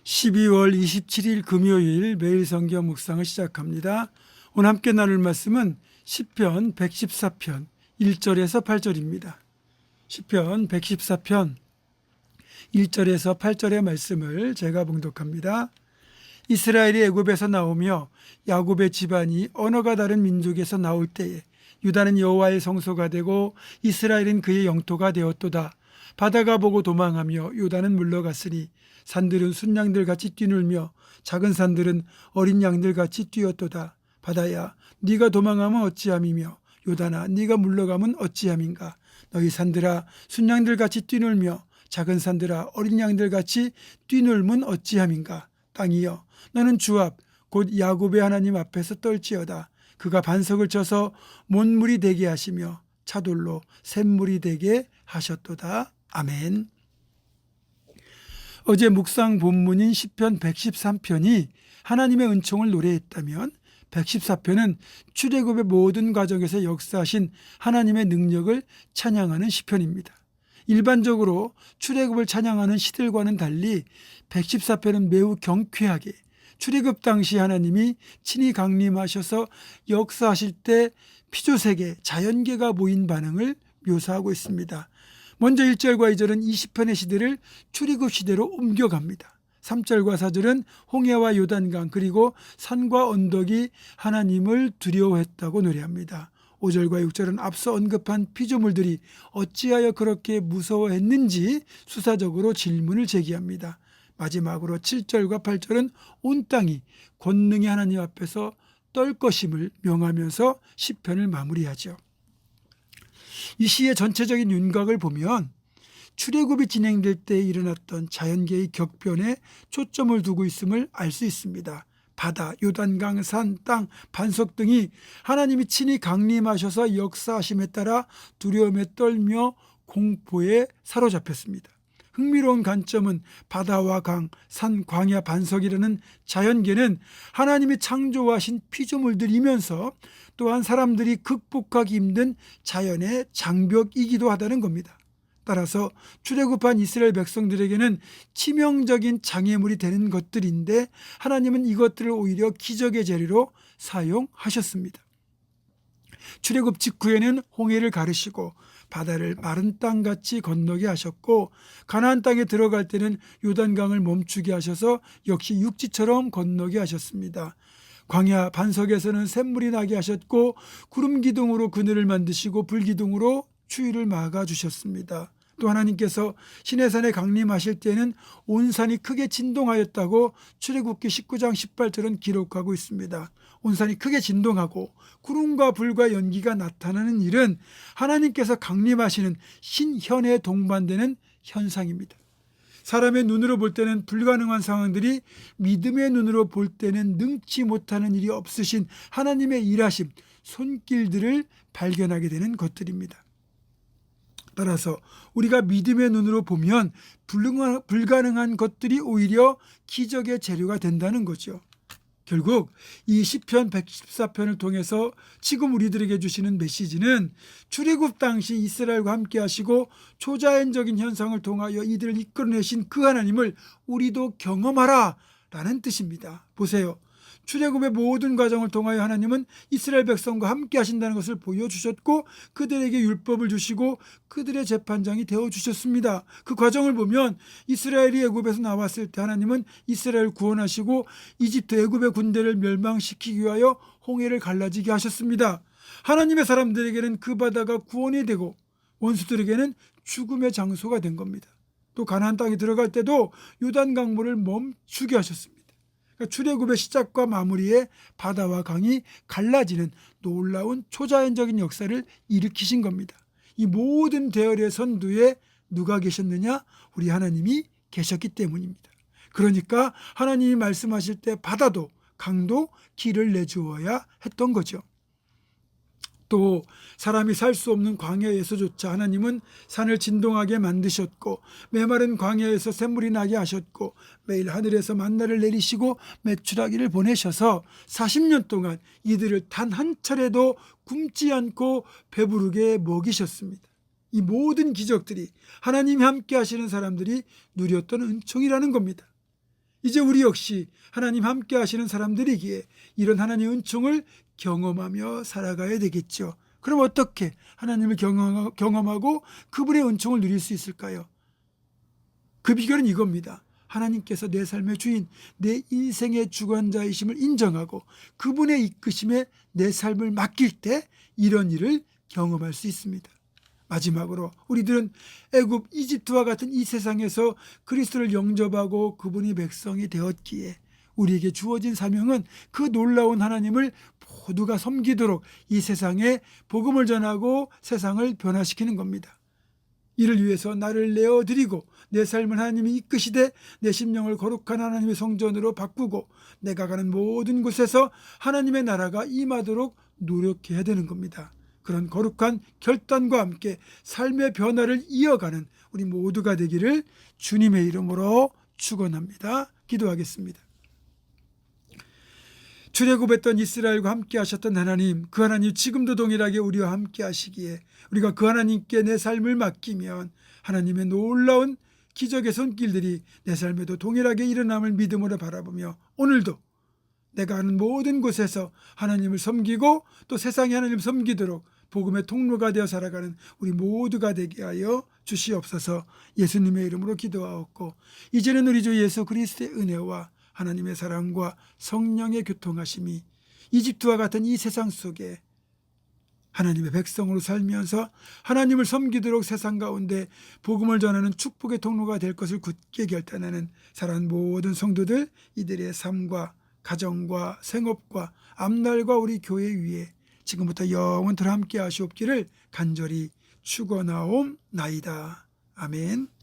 12월 27일 금요일 매일 성경 묵상을 시작합니다. 오늘 함께 나눌 말씀은 시편 114편 1절에서 8절입니다. 시편 114편 1절에서 8절의 말씀을 제가 봉독합니다. 이스라엘이 애굽에서 나오며 야곱의 집안이 언어가 다른 민족에서 나올 때에 유다는 여호와의 성소가 되고 이스라엘은 그의 영토가 되었도다. 바다가 보고 도망하며 요단은 물러갔으니 산들은 순양들 같이 뛰놀며 작은 산들은 어린 양들 같이 뛰었도다. 바다야 네가 도망하면 어찌함이며 요단아 네가 물러가면 어찌함인가. 너희 산들아 순양들 같이 뛰놀며 작은 산들아 어린 양들 같이 뛰놀면 어찌함인가. 땅이여 너는 주 앞 곧 야곱의 하나님 앞에서 떨지어다. 그가 반석을 쳐서 못물이 되게 하시며 차돌로 샘물이 되게 하셨도다. 아멘. 어제 묵상 본문인 시편 113편이 하나님의 은총을 노래했다면 114편은 출애굽의 모든 과정에서 역사하신 하나님의 능력을 찬양하는 시편입니다. 일반적으로 출애굽을 찬양하는 시들과는 달리 114편은 매우 경쾌하게 출애굽 당시 하나님이 친히 강림하셔서 역사하실 때 피조세계, 자연계가 모인 반응을 묘사하고 있습니다. 먼저 1절과 2절은 이 시편의 시대를 출애굽 시대로 옮겨갑니다. 3절과 4절은 홍해와 요단강 그리고 산과 언덕이 하나님을 두려워했다고 노래합니다. 5절과 6절은 앞서 언급한 피조물들이 어찌하여 그렇게 무서워했는지 수사적으로 질문을 제기합니다. 마지막으로 7절과 8절은 온 땅이 권능의 하나님 앞에서 떨 것임을 명하면서 시편을 마무리하죠. 이 시의 전체적인 윤곽을 보면 출애굽이 진행될 때 일어났던 자연계의 격변에 초점을 두고 있음을 알 수 있습니다. 바다, 요단강, 산, 땅, 반석 등이 하나님이 친히 강림하셔서 역사하심에 따라 두려움에 떨며 공포에 사로잡혔습니다. 흥미로운 관점은 바다와 강, 산, 광야, 반석이라는 자연계는 하나님이 창조하신 피조물들이면서 또한 사람들이 극복하기 힘든 자연의 장벽이기도 하다는 겁니다. 따라서 출애굽한 이스라엘 백성들에게는 치명적인 장애물이 되는 것들인데 하나님은 이것들을 오히려 기적의 재료로 사용하셨습니다. 출애굽 직후에는 홍해를 가르시고 바다를 마른 땅같이 건너게 하셨고 가나안 땅에 들어갈 때는 요단강을 멈추게 하셔서 역시 육지처럼 건너게 하셨습니다. 광야 반석에서는 샘물이 나게 하셨고 구름 기둥으로 그늘을 만드시고 불 기둥으로 추위를 막아주셨습니다. 또 하나님께서 시내산에 강림하실 때는 온 산이 크게 진동하였다고 출애굽기 19장 18절은 기록하고 있습니다. 온 산이 크게 진동하고 구름과 불과 연기가 나타나는 일은 하나님께서 강림하시는 신현에 동반되는 현상입니다. 사람의 눈으로 볼 때는 불가능한 상황들이 믿음의 눈으로 볼 때는 능치 못하는 일이 없으신 하나님의 일하심, 손길들을 발견하게 되는 것들입니다. 따라서 우리가 믿음의 눈으로 보면 불가능한 것들이 오히려 기적의 재료가 된다는 거죠. 결국 이 시편 114편을 통해서 지금 우리들에게 주시는 메시지는 출애굽 당시 이스라엘과 함께 하시고 초자연적인 현상을 통하여 이들을 이끌어내신 그 하나님을 우리도 경험하라 라는 뜻입니다. 보세요. 출애굽의 모든 과정을 통하여 하나님은 이스라엘 백성과 함께 하신다는 것을 보여주셨고 그들에게 율법을 주시고 그들의 재판장이 되어주셨습니다. 그 과정을 보면 이스라엘이 애굽에서 나왔을 때 하나님은 이스라엘을 구원하시고 이집트 애굽의 군대를 멸망시키기 위하여 홍해를 갈라지게 하셨습니다. 하나님의 사람들에게는 그 바다가 구원이 되고 원수들에게는 죽음의 장소가 된 겁니다. 또 가나안 땅에 들어갈 때도 요단 강물을 멈추게 하셨습니다. 출애굽의 시작과 마무리에 바다와 강이 갈라지는 놀라운 초자연적인 역사를 일으키신 겁니다. 이 모든 대열의 선두에 누가 계셨느냐? 우리 하나님이 계셨기 때문입니다. 그러니까 하나님이 말씀하실 때 바다도 강도 길을 내주어야 했던 거죠. 또 사람이 살 수 없는 광야에서조차 하나님은 산을 진동하게 만드셨고 메마른 광야에서 샘물이 나게 하셨고 매일 하늘에서 만나를 내리시고 메추라기를 보내셔서 40년 동안 이들을 단 한 차례도 굶지 않고 배부르게 먹이셨습니다. 이 모든 기적들이 하나님이 함께 하시는 사람들이 누렸던 은총이라는 겁니다. 이제 우리 역시 하나님 함께 하시는 사람들이기에 이런 하나님의 은총을 경험하며 살아가야 되겠죠. 그럼 어떻게 하나님을 경험하고 그분의 은총을 누릴 수 있을까요? 그 비결은 이겁니다. 하나님께서 내 삶의 주인, 내 인생의 주관자이심을 인정하고 그분의 이끄심에 내 삶을 맡길 때 이런 일을 경험할 수 있습니다. 마지막으로 우리들은 애굽, 이집트와 같은 이 세상에서 그리스도를 영접하고 그분이 백성이 되었기에 우리에게 주어진 사명은 그 놀라운 하나님을 모두가 섬기도록 이 세상에 복음을 전하고 세상을 변화시키는 겁니다. 이를 위해서 나를 내어드리고 내 삶을 하나님이 이끄시되 내 심령을 거룩한 하나님의 성전으로 바꾸고 내가 가는 모든 곳에서 하나님의 나라가 임하도록 노력해야 되는 겁니다. 그런 거룩한 결단과 함께 삶의 변화를 이어가는 우리 모두가 되기를 주님의 이름으로 축원합니다. 기도하겠습니다. 출애굽했던 이스라엘과 함께 하셨던 하나님, 그 하나님 지금도 동일하게 우리와 함께 하시기에 우리가 그 하나님께 내 삶을 맡기면 하나님의 놀라운 기적의 손길들이 내 삶에도 동일하게 일어남을 믿음으로 바라보며 오늘도 내가 하는 모든 곳에서 하나님을 섬기고 또 세상에 하나님을 섬기도록 복음의 통로가 되어 살아가는 우리 모두가 되게 하여 주시옵소서. 예수님의 이름으로 기도하옵고 이제는 우리 주 예수 그리스도의 은혜와 하나님의 사랑과 성령의 교통하심이 이집트와 같은 이 세상 속에 하나님의 백성으로 살면서 하나님을 섬기도록 세상 가운데 복음을 전하는 축복의 통로가 될 것을 굳게 결단하는 사랑하는 모든 성도들, 이들의 삶과 가정과 생업과 앞날과 우리 교회 위에 지금부터 영원토록 함께 하시옵기를 간절히 축원하옵나이다. 아멘.